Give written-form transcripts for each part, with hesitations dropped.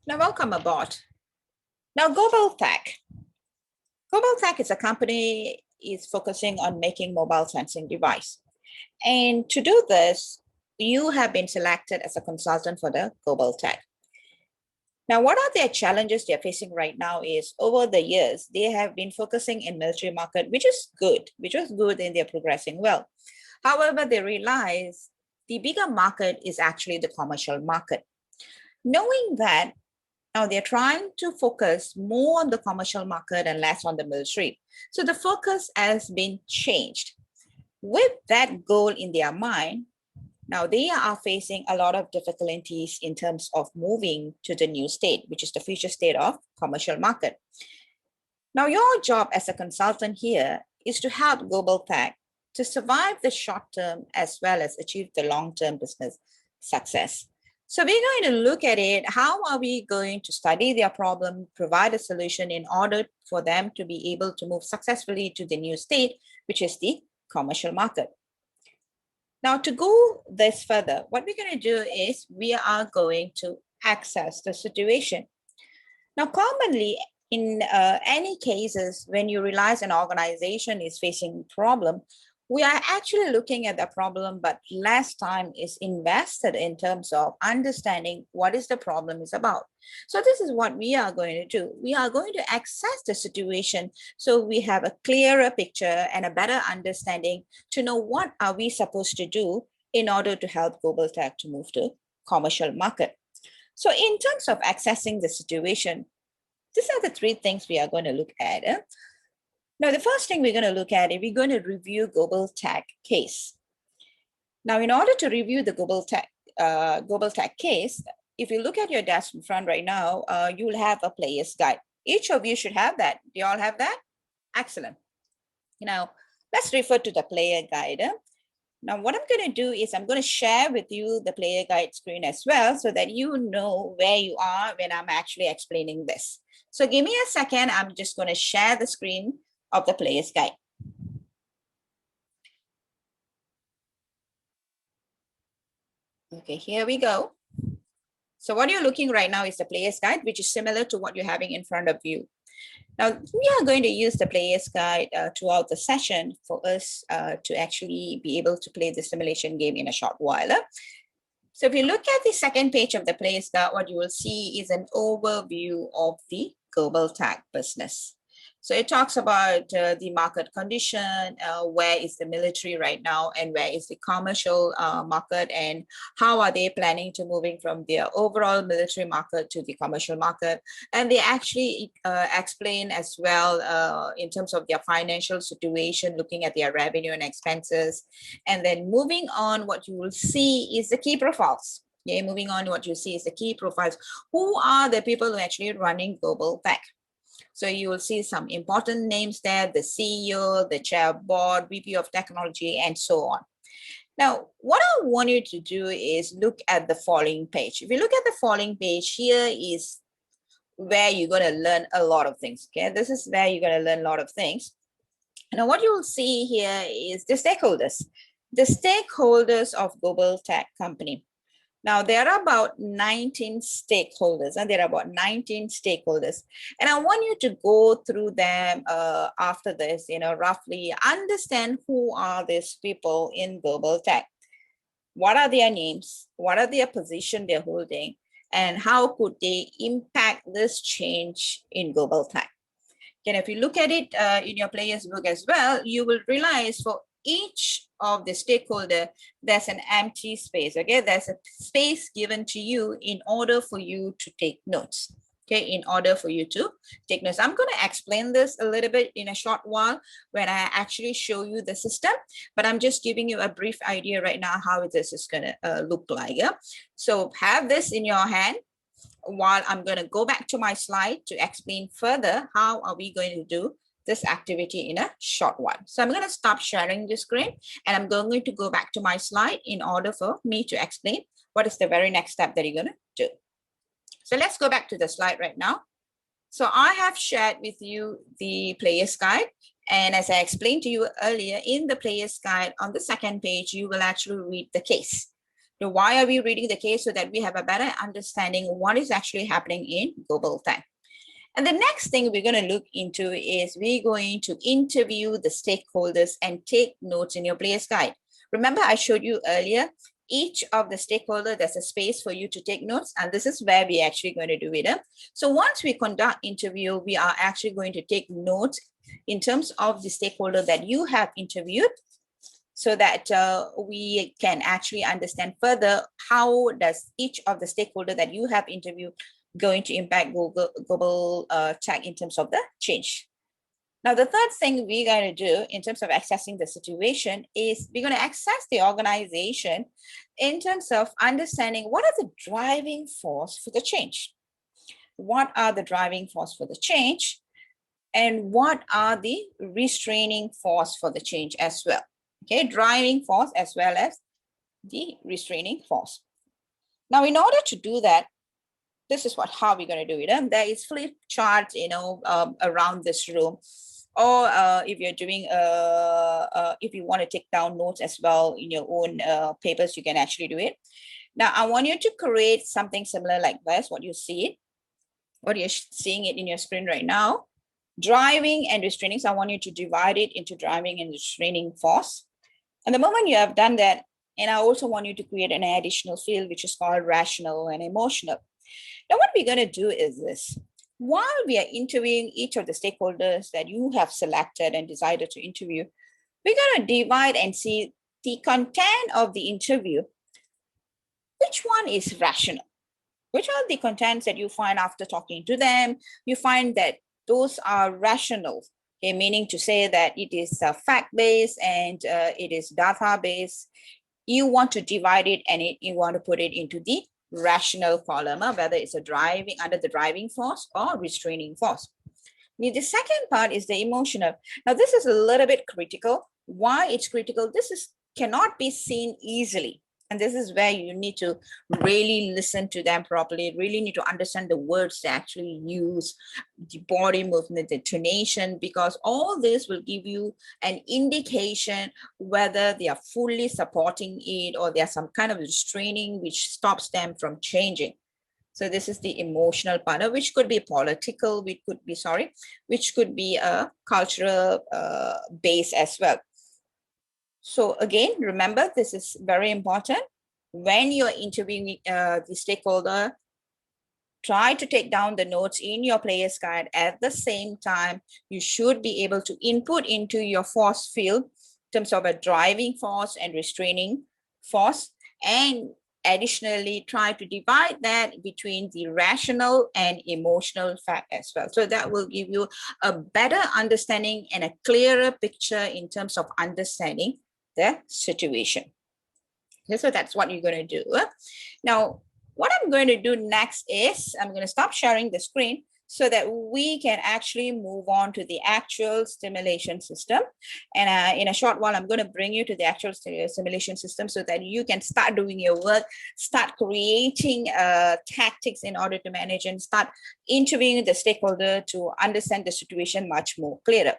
Now, welcome aboard. Now, Global Tech is a company is focusing on making mobile sensing device. And to do this, you have been selected as a consultant for the Global Tech. Now, what are their challenges they're facing right now is over the years, they have been focusing in military market, which was good and they're progressing well. However, they realize the bigger market is actually the commercial market. Knowing that, now they're trying to focus more on the commercial market and less on the military. So the focus has been changed. With that goal in their mind, now they are facing a lot of difficulties in terms of moving to the new state, which is the future state of commercial market. Now your job as a consultant here is to help Global Tech to survive the short term as well as achieve the long-term business success. So we're going to look at it. How are we going to study their problem, provide a solution in order for them to be able to move successfully to the new state, which is the commercial market. Now, to go this further, what we're going to do is we are going to assess the situation. Now, commonly in any cases, when you realize an organization is facing a problem, we are actually looking at the problem, but less time is invested in terms of understanding what is the problem is about. So this is what we are going to do. We are going to assess the situation so we have a clearer picture and a better understanding to know what are we supposed to do in order to help Global Tech to move to commercial market. So in terms of assessing the situation, these are the three things we are going to look at. Now, the first thing we're going to look at is we're going to review Global Tech case. Now, in order to review the Global Tech case, if you look at your desk in front right now, you will have a player's guide. Each of you should have that. Do you all have that? Excellent. Now, let's refer to the player guide. Now, what I'm going to do is I'm going to share with you the player guide screen as well so that you know where you are when I'm actually explaining this. So give me a second. I'm just going to share the screen of the player's guide. Okay, here we go. So what you're looking right now is the player's guide, which is similar to what you're having in front of you. Now, we are going to use the player's guide throughout the session for us to actually be able to play the simulation game in a short while. So if you look at the second page of the player's guide, what you will see is an overview of the Global Tech business. So it talks about the market condition, where is the military right now, and where is the commercial market, and how are they planning to moving from their overall military market to the commercial market. And they actually explain as well in terms of their financial situation, looking at their revenue and expenses. And then moving on, what you will see is the key profiles. Okay, moving on, what you see is the key profiles. Who are the people who are actually running Global Tech? So you will see some important names there, the CEO, the chair of board, VP of technology, and so on. Now, what I want you to do is look at the following page. If you look at the following page, here is where you're going to learn a lot of things. Okay, this is where you're going to learn a lot of things. Now, what you will see here is the stakeholders of Global Tech company. Now, there are about 19 stakeholders, and there are about 19 stakeholders. And I want you to go through them after this, roughly understand who are these people in Global Tech. What are their names? What are their position they're holding? And how could they impact this change in Global Tech? And if you look at it in your player's book as well, you will realize for each of the stakeholder, there's an empty space, okay? There's a space given to you in order for you to take notes, okay? In order for you to take notes. I'm going to explain this a little bit in a short while when I actually show you the system, but I'm just giving you a brief idea right now how this is going to look like. Yeah? So have this in your hand while I'm going to go back to my slide to explain further how are we going to do this activity in a short while. So I'm going to stop sharing the screen and I'm going to go back to my slide in order for me to explain what is the very next step that you're going to do. So let's go back to the slide right now. So I have shared with you the player's guide. And as I explained to you earlier, in the player's guide on the second page, you will actually read the case. So why are we reading the case? So that we have a better understanding what is actually happening in Global Tech. And the next thing we're going to look into is we're going to interview the stakeholders and take notes in your player's guide. Remember, I showed you earlier, each of the stakeholders, there's a space for you to take notes, and this is where we're actually going to do it. So once we conduct interview, we are actually going to take notes in terms of the stakeholder that you have interviewed, so that we can actually understand further how does each of the stakeholder that you have interviewed going to impact global tech in terms of the change. Now, the third thing we're going to do in terms of assessing the situation is we're going to assess the organization in terms of understanding what are the driving force for the change. What are the driving force for the change? And what are the restraining force for the change as well? Okay, driving force as well as the restraining force. Now, in order to do that, this is how we're going to do it. And there is flip charts, around this room. Or if you're doing, if you want to take down notes as well in your own papers, you can actually do it. Now, I want you to create something similar like this, what you're seeing it in your screen right now. Driving and restraining. So I want you to divide it into driving and restraining force. And the moment you have done that, and I also want you to create an additional field, which is called rational and emotional. Now, what we're going to do is this. While we are interviewing each of the stakeholders that you have selected and decided to interview, we're going to divide and see the content of the interview. Which one is rational? Which are the contents that you find after talking to them? You find that those are rational, okay, meaning to say that it is fact-based and it is data-based. You want to divide it and you want to put it into the rational column, whether it's under the driving force or restraining force. The second part is the emotional. Now, this is a little bit critical. Why it's critical? This cannot be seen easily. And this is where you need to really listen to them properly, really need to understand the words they actually use, the body movement, the tonation, because all this will give you an indication whether they are fully supporting it or there's some kind of restraining which stops them from changing. So this is the emotional part, which could be political, which could be a cultural base as well. So again, remember, this is very important. When you're interviewing the stakeholder, try to take down the notes in your player's guide. At the same time, you should be able to input into your force field in terms of a driving force and restraining force. And additionally, try to divide that between the rational and emotional fact as well. So that will give you a better understanding and a clearer picture in terms of understanding the situation. Okay, so that's what you're going to do. Now, what I'm going to do next is I'm going to stop sharing the screen so that we can actually move on to the actual simulation system. And in a short while, I'm going to bring you to the actual simulation system so that you can start doing your work, start creating tactics in order to manage and start interviewing the stakeholder to understand the situation much more clearer.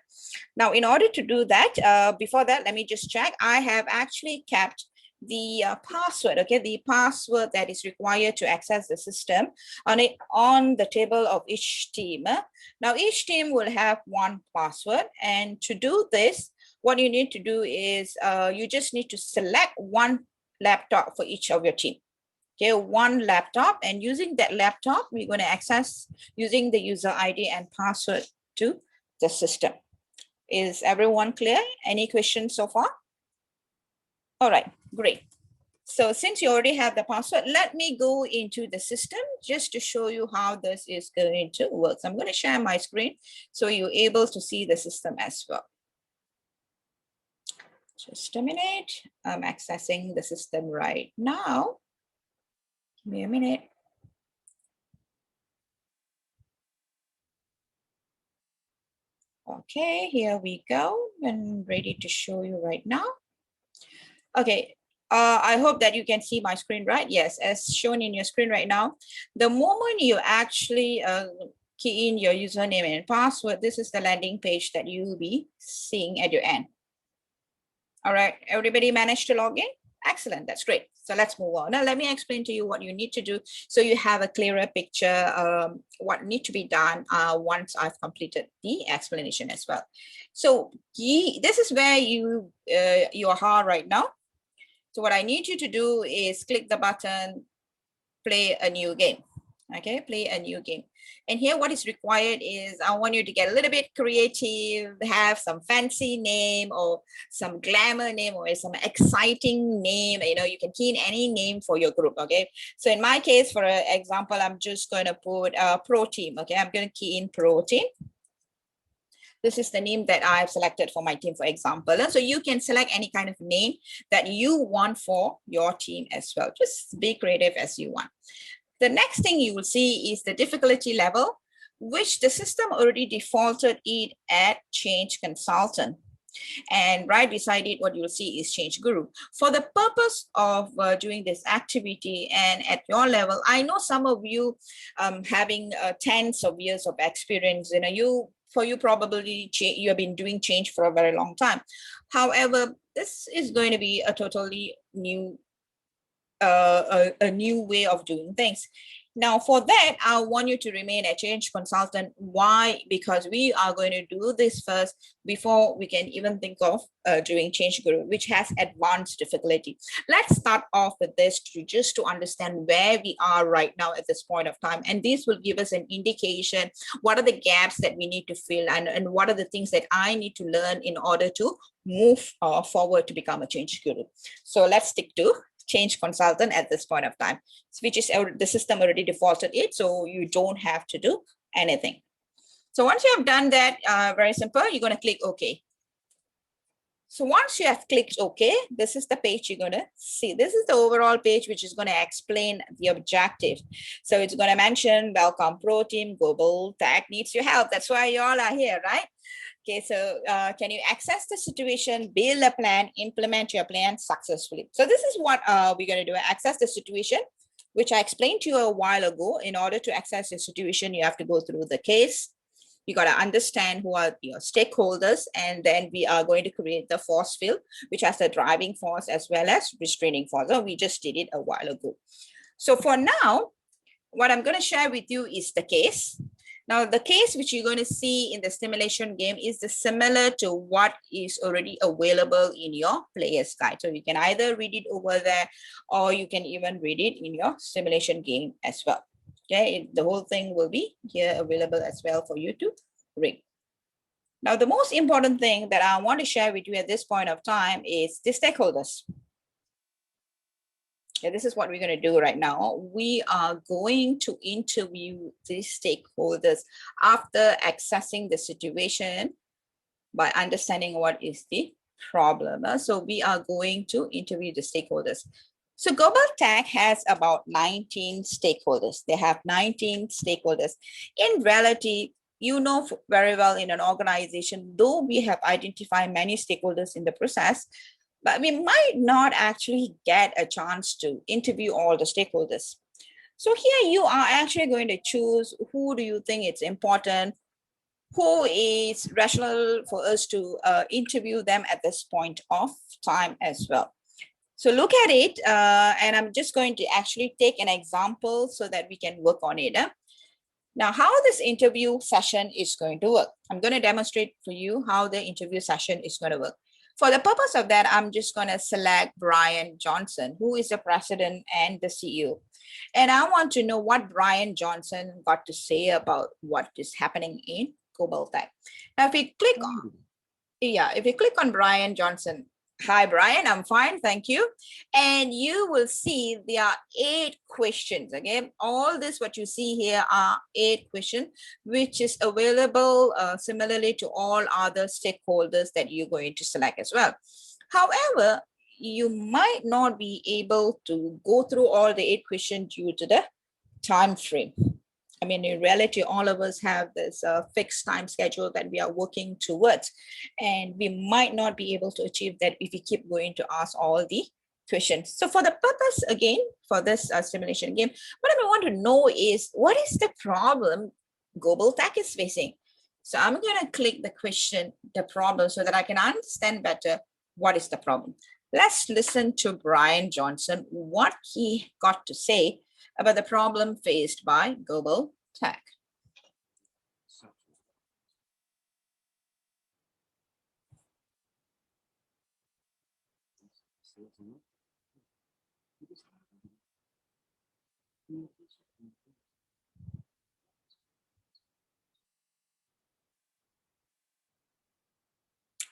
Now, in order to do that, before that, let me just check. I have actually kept the password, okay, the password that is required to access the system on the table of each team. Now, each team will have one password, and to do this, what you need to do is you just need to select one laptop for each of your team. Okay, one laptop, and using that laptop, we're going to access using the user ID and password to the system. Is everyone clear? Any questions so far? All right, great. So since you already have the password, let me go into the system just to show you how this is going to work. So I'm going to share my screen so you're able to see the system as well. Just a minute. I'm accessing the system right now. Give me a minute. Okay, here we go. I'm ready to show you right now. Okay, I hope that you can see my screen, right? Yes, as shown in your screen right now. The moment you actually key in your username and password, this is the landing page that you will be seeing at your end. All right, everybody managed to log in? Excellent, that's great. So let's move on. Now, let me explain to you what you need to do so you have a clearer picture what need to be done once I've completed the explanation as well. So this is where you are right now. So what I need you to do is click the button, play a new game. Okay, play a new game. And here what is required is I want you to get a little bit creative, have some fancy name or some glamour name or some exciting name. You know, you can key in any name for your group. Okay, so in my case, for example, I'm just going to put Pro Team. Okay, I'm going to key in Pro Team. This is the name that I've selected for my team, for example. And so you can select any kind of name that you want for your team as well. Just be creative as you want. The next thing you will see is the difficulty level, which the system already defaulted it at Change Consultant. And right beside it, what you'll see is Change Guru. For the purpose of doing this activity and at your level, I know some of you having tens of years of experience, for you probably you have been doing change for a very long time. However, this is going to be a totally new a new way of doing things. Now, for that, I want you to remain a change consultant. Why? Because we are going to do this first before we can even think of doing Change Guru, which has advanced difficulty. Let's start off with this just to understand where we are right now at this point of time. And this will give us an indication, what are the gaps that we need to fill and what are the things that I need to learn in order to move forward to become a Change Guru. So let's stick to Change Consultant at this point of time, which is the system already defaulted it, so you don't have to do anything. So once you have done that, very simple, you're going to click OK. So once you have clicked OK, this is the page you're going to see. This is the overall page, which is going to explain the objective. So it's going to mention, welcome Pro Team, Global Tech needs your help. That's why you all are here, right? Okay, so can you access the situation, build a plan, implement your plan successfully? So this is what we're going to do, access the situation, which I explained to you a while ago. In order to access the situation, you have to go through the case. You got to understand who are your stakeholders, and then we are going to create the force field, which has the driving force as well as restraining force. So we just did it a while ago. So for now, what I'm going to share with you is the case. Now, the case which you're going to see in the simulation game is similar to what is already available in your player's guide. So you can either read it over there, or you can even read it in your simulation game as well. Okay, the whole thing will be here available as well for you to read. Now, the most important thing that I want to share with you at this point of time is the stakeholders. Okay, this is what we're going to do right now. We are going to interview the stakeholders after accessing the situation by understanding what is the problem. So we are going to interview the stakeholders. So Global Tech has about 19 stakeholders. They have 19 stakeholders. In reality, you know very well in an organization, though we have identified many stakeholders in the process, but we might not actually get a chance to interview all the stakeholders. So here you are actually going to choose who do you think it's important, who is rational for us to interview them at this point of time as well. So look at it, and I'm just going to actually take an example so that we can work on it. Now, how this interview session is going to work. I'm going to demonstrate for you how the interview session is going to work. For the purpose of that, I'm just going to select Brian Johnson, who is the president and the CEO. And I want to know what Brian Johnson got to say about what is happening in Global Tech. Now, if we click on, if you click on Brian Johnson, hi, Brian, I'm fine, thank you. And you will see there are 8 questions, okay? All this, what you see here are 8 questions, which is available similarly to all other stakeholders that you're going to select as well. However, you might not be able to go through all the 8 questions due to the time frame. I mean, in reality, all of us have this fixed time schedule that we are working towards, and we might not be able to achieve that if we keep going to ask all the questions. So for the purpose, again, for this simulation game, what I want to know is, what is the problem Global Tech is facing? So I'm going to click the question, the problem, so that I can understand better what is the problem. Let's listen to Brian Johnson, what he got to say about the problem faced by Global Tech.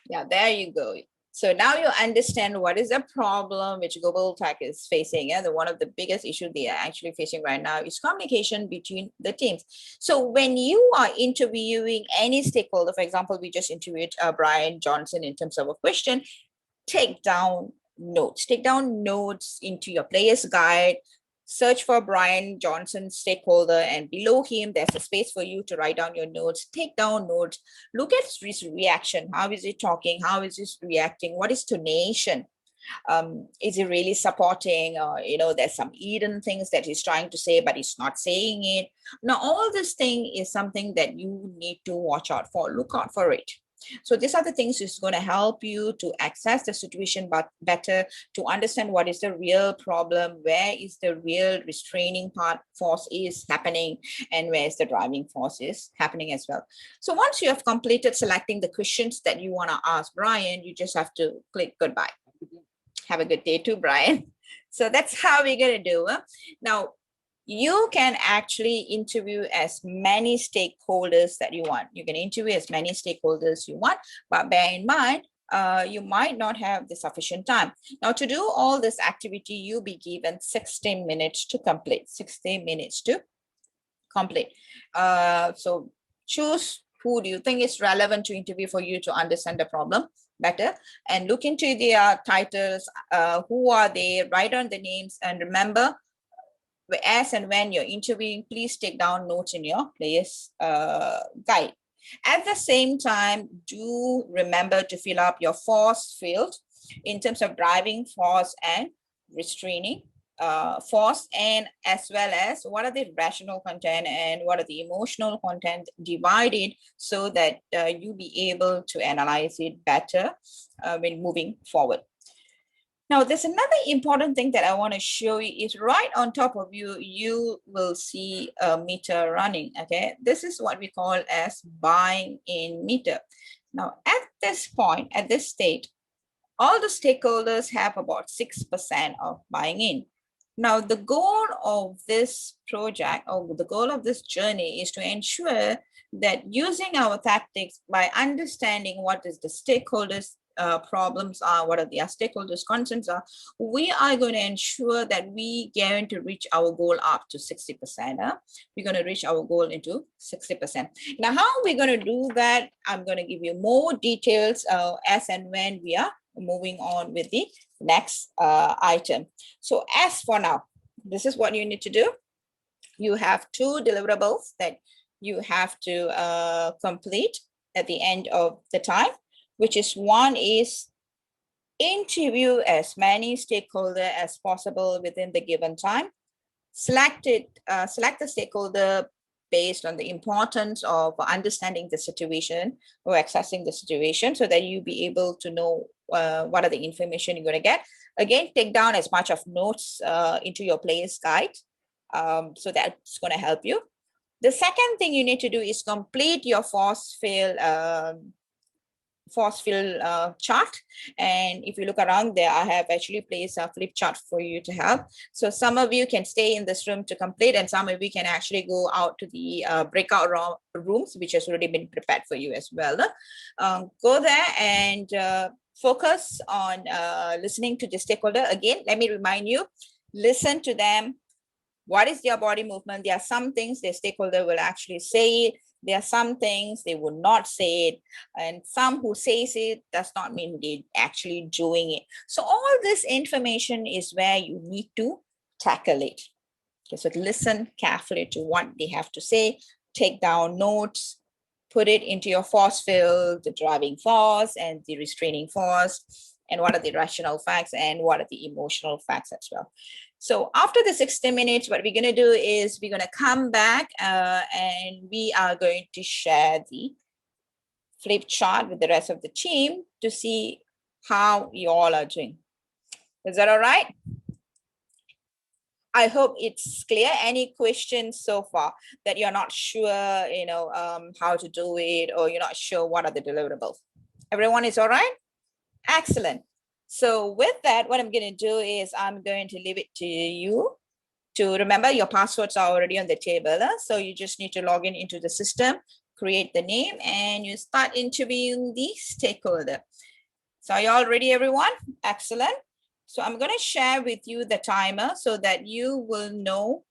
Yeah, there you go. So now you understand what is the problem which Global Tech is facing. Yeah, one of the biggest issues they are actually facing right now is communication between the teams. So when you are interviewing any stakeholder, for example, we just interviewed Brian Johnson in terms of a question, take down notes. Take down notes into your player's guide. Search for Brian Johnson stakeholder, and below him, there's a space for you to write down your notes. Take down notes. Look at his reaction. How is he talking? How is he reacting? What is tonation? Is he really supporting? There's some hidden things that he's trying to say, but he's not saying it. Now, all this thing is something that you need to watch out for. Look out for it. So these are the things is going to help you to access the situation but better, to understand what is the real problem, where is the real restraining force is happening, and where is the driving force is happening as well. So once you have completed selecting the questions that you want to ask Brian, you just have to click goodbye. Have a good day too, Brian. So that's how we're going to do. Now, you can actually interview as many stakeholders that you want. You can interview as many stakeholders you want, but bear in mind, you might not have the sufficient time. Now, to do all this activity, you'll be given 60 minutes to complete. 60 minutes to complete. So choose who do you think is relevant to interview for you to understand the problem better, and look into their titles. Who are they? Write down the names, and remember, as and when you're interviewing, please take down notes in your player's guide. At the same time, do remember to fill up your force field in terms of driving force and restraining force, and as well as what are the rational content and what are the emotional content divided, so that you be able to analyze it better when moving forward. Now, there's another important thing that I want to show you is right on top of you, you will see a meter running, okay? This is what we call as buying in meter. Now, at this point, at this state, all the stakeholders have about 6% of buying in. Now, the goal of this project, or the goal of this journey, is to ensure that using our tactics by understanding what is the stakeholders' problems are, what are the stakeholders' concerns are, we are going to ensure that we going to reach our goal up to 60%. We're going to reach our goal into 60%. Now, how are we going to do that? I'm going to give you more details as and when we are moving on with the next item. So as for now, this is what you need to do. You have 2 deliverables that you have to complete at the end of the time, which is one is interview as many stakeholders as possible within the given time. Select the stakeholder based on the importance of understanding the situation or accessing the situation, so that you be able to know what are the information you're going to get. Again, take down as much of notes into your player's guide. So that's going to help you. The second thing you need to do is complete your force field chart. And if you look around there, I have actually placed a flip chart for you to help. So some of you can stay in this room to complete, and some of you can actually go out to the breakout rooms, which has already been prepared for you as well. Go there and focus on listening to the stakeholder. Again, let me remind you, listen to them. What is their body movement? There are some things the stakeholder will actually say it. There are some things they will not say it. And some who says it does not mean they're actually doing it. So all this information is where you need to tackle it. Okay, so listen carefully to what they have to say, take down notes, put it into your force field, the driving force and the restraining force, and what are the rational facts and what are the emotional facts as well. So after the 60 minutes, what we're going to do is we're going to come back and we are going to share the flip chart with the rest of the team to see how you all are doing. Is that all right? I hope it's clear. Any questions so far that you're not sure, how to do it, or you're not sure what are the deliverables? Everyone is all right? Excellent. So with that, what I'm going to do is I'm going to leave it to you to remember your passwords are already on the table. So you just need to log in into the system, create the name, and you start interviewing the stakeholder. So are you all ready, everyone? Excellent. So I'm going to share with you the timer so that you will know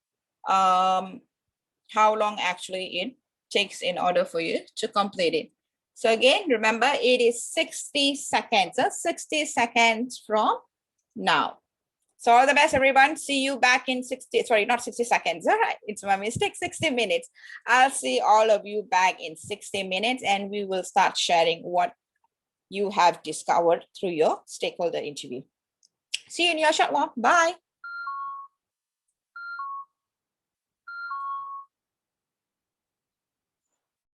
how long actually it takes in order for you to complete it. So again, remember it is 60 seconds, 60 seconds from now. So all the best, everyone. See you back in 60, sorry, not 60 seconds. All right, it's my mistake, 60 minutes. I'll see all of you back in 60 minutes and we will start sharing what you have discovered through your stakeholder interview. See you in your short while. Bye.